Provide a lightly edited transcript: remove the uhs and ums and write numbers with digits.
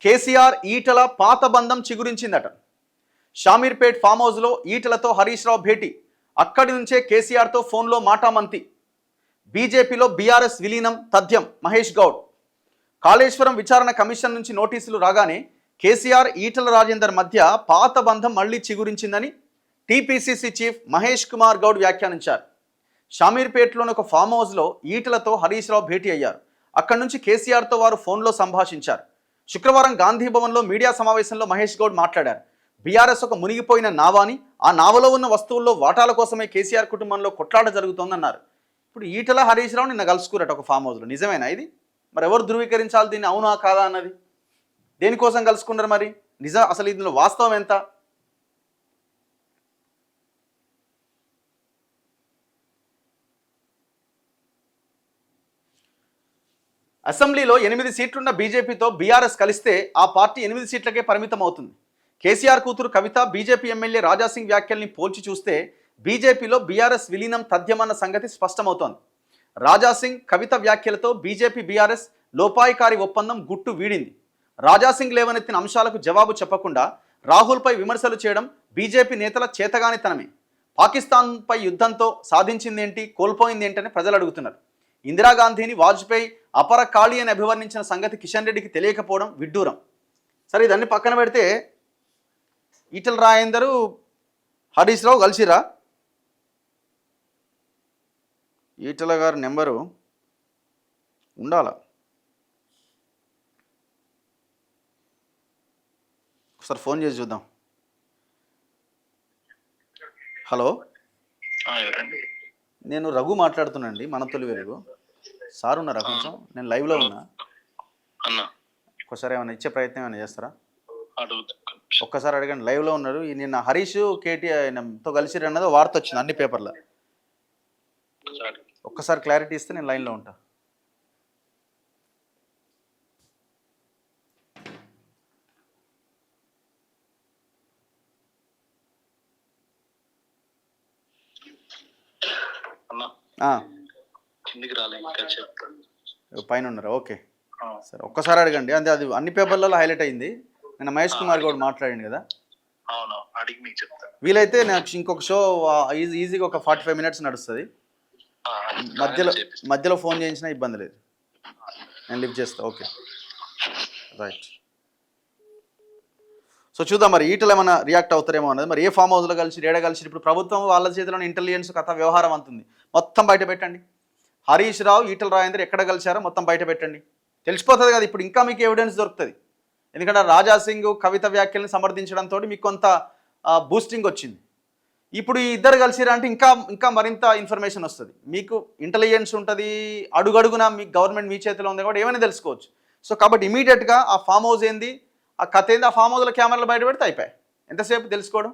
కేసీఆర్ ఈటల పాత బంధం చిగురించిందట. షామీర్పేట్ ఫామ్ హౌస్లో ఈటలతో హరీష్ రావు భేటీ. అక్కడి నుంచే కేసీఆర్తో ఫోన్లో మాటామంతి. బీజేపీలో బీఆర్ఎస్ విలీనం తథ్యం మహేష్ గౌడ్. కాళేశ్వరం విచారణ కమిషన్ నుంచి నోటీసులు రాగానే కేసీఆర్ ఈటల రాజేందర్ మధ్య పాత బంధం మళ్లీ చిగురించిందని టీపీసీసీ చీఫ్ మహేష్ కుమార్ గౌడ్ వ్యాఖ్యానించారు. షామీర్పేట్లోని ఒక ఫామ్ హౌస్లో ఈటలతో హరీష్ రావు భేటీ అయ్యారు. అక్కడి నుంచి కేసీఆర్తో వారు ఫోన్లో సంభాషించారు. శుక్రవారం గాంధీ భవన్లో మీడియా సమావేశంలో మహేష్ గౌడ్ మాట్లాడారు. బీఆర్ఎస్ ఒక మునిగిపోయిన నావాని, ఆ నావలో ఉన్న వస్తువుల్లో వాటాల కోసమే కేసీఆర్ కుటుంబంలో కొట్లాట జరుగుతోందన్నారు. ఇప్పుడు ఈటల హరీష్ రావు నిన్న కలుసుకురట ఒక ఫామ్ హౌస్లో. నిజమేనా ఇది? మరి ఎవరు ధృవీకరించాలి దీన్ని, అవునా కాదా అన్నది? దేనికోసం కలుసుకున్నారు మరి? అసలు ఇందులో వాస్తవం ఎంత? అసెంబ్లీలో 8 సీట్లున్న బీజేపీతో బీఆర్ఎస్ కలిస్తే ఆ పార్టీ 8 సీట్లకే పరిమితం అవుతుంది. కేసీఆర్ కూతురు కవిత బీజేపీ ఎమ్మెల్యే రాజాసింగ్ వ్యాఖ్యల్ని పోల్చి చూస్తే బీజేపీలో బీఆర్ఎస్ విలీనం తథ్యమన్న సంగతి స్పష్టమవుతోంది. రాజాసింగ్ కవిత వ్యాఖ్యలతో బీజేపీ బీఆర్ఎస్ లోపాయికారి ఒప్పందం గుట్టు వీడింది. రాజాసింగ్ లేవనెత్తిన అంశాలకు జవాబు చెప్పకుండా రాహుల్పై విమర్శలు చేయడం బీజేపీ నేతల చేతగానితనమే. పాకిస్తాన్పై యుద్ధంతో సాధించిందేంటి, కోల్పోయిందేంటని ప్రజలు అడుగుతున్నారు. ఇందిరాగాంధీని వాజ్పేయి అపర ఖాళీ అని అభివర్ణించిన సంగతి కిషన్ రెడ్డికి తెలియకపోవడం విడ్డూరం. సరే, ఇదన్నీ పక్కన పెడితే ఈటల రాజేందరు హరీష్ రావు కలిసిరా? ఈటల గారి నెంబరు ఉండాలా? ఒకసారి ఫోన్ చేసి చూద్దాం. హలో, నేను రఘు మాట్లాడుతున్నానండి, మన తొలి వెలుగు. సార్ ఉన్నారా? కొంచెం నేను లైవ్లో ఉన్నా. ఒక్కసారి ఏమైనా ఇచ్చే ప్రయత్నం ఏమైనా చేస్తారా? ఒక్కసారి అడగండి, లైవ్లో ఉన్నారు. నిన్న హరీష్ కేటీఆర్తో కలిసి అన్నది వార్త వచ్చింది అన్ని పేపర్లో. ఒక్కసారి క్లారిటీ ఇస్తే నేను లైన్లో ఉంటా. పైన ఉన్నారా? ఓకే, సరే ఒక్కసారి అడగండి. అంటే అది అన్ని పేపర్లలో హైలైట్ అయింది. నేను మహేష్ కుమార్ గౌడ్ మాట్లాడింది కదా, వీలైతే నాకు ఇంకొక షో ఈజీగా ఒక 45 మినిట్స్ నడుస్తుంది. మధ్యలో ఫోన్ చేయించినా ఇబ్బంది లేదు, నేను లిఫ్ట్ చేస్తా. Okay, right. సో చూద్దాం మరి ఈటలు ఏమైనా రియాక్ట్ అవుతారేమో అన్నది. మరి ఏ ఫామ్ హౌస్లో కలిసి ఏడ కలిసి ఇప్పుడు ప్రభుత్వం వాళ్ళ చేతిలోని ఇంటెలిజెన్స్ కథ వ్యవహారం అంతుంది. మొత్తం బయట పెట్టండి. హరీష్ రావు ఈటల రాజేందర్ ఎక్కడ కలిశారో మొత్తం బయట పెట్టండి, తెలిసిపోతుంది కదా. ఇప్పుడు ఇంకా మీకు ఎవిడెన్స్ దొరుకుతుంది. ఎందుకంటే రాజాసింగ్ కవిత వ్యాఖ్యల్ని సమర్థించడంతో మీకు కొంత బూస్టింగ్ వచ్చింది. ఇప్పుడు ఈ ఇద్దరు కలిసిరా అంటే ఇంకా మరింత ఇన్ఫర్మేషన్ వస్తుంది. మీకు ఇంటెలిజెన్స్ ఉంటుంది, అడుగడుగునా మీకు గవర్నమెంట్ మీ చేతిలో ఉంది కాబట్టి ఏమైనా తెలుసుకోవచ్చు. సో కాబట్టి ఇమీడియట్గా ఆ ఫామ్ హౌస్ ఏంది, ఆ కథ ఏంది, ఆ ఫామ్ హౌస్లో కెమెరాలు బయట పెడితే అయిపోయాయి. ఎంతసేపు తెలుసుకోవడం.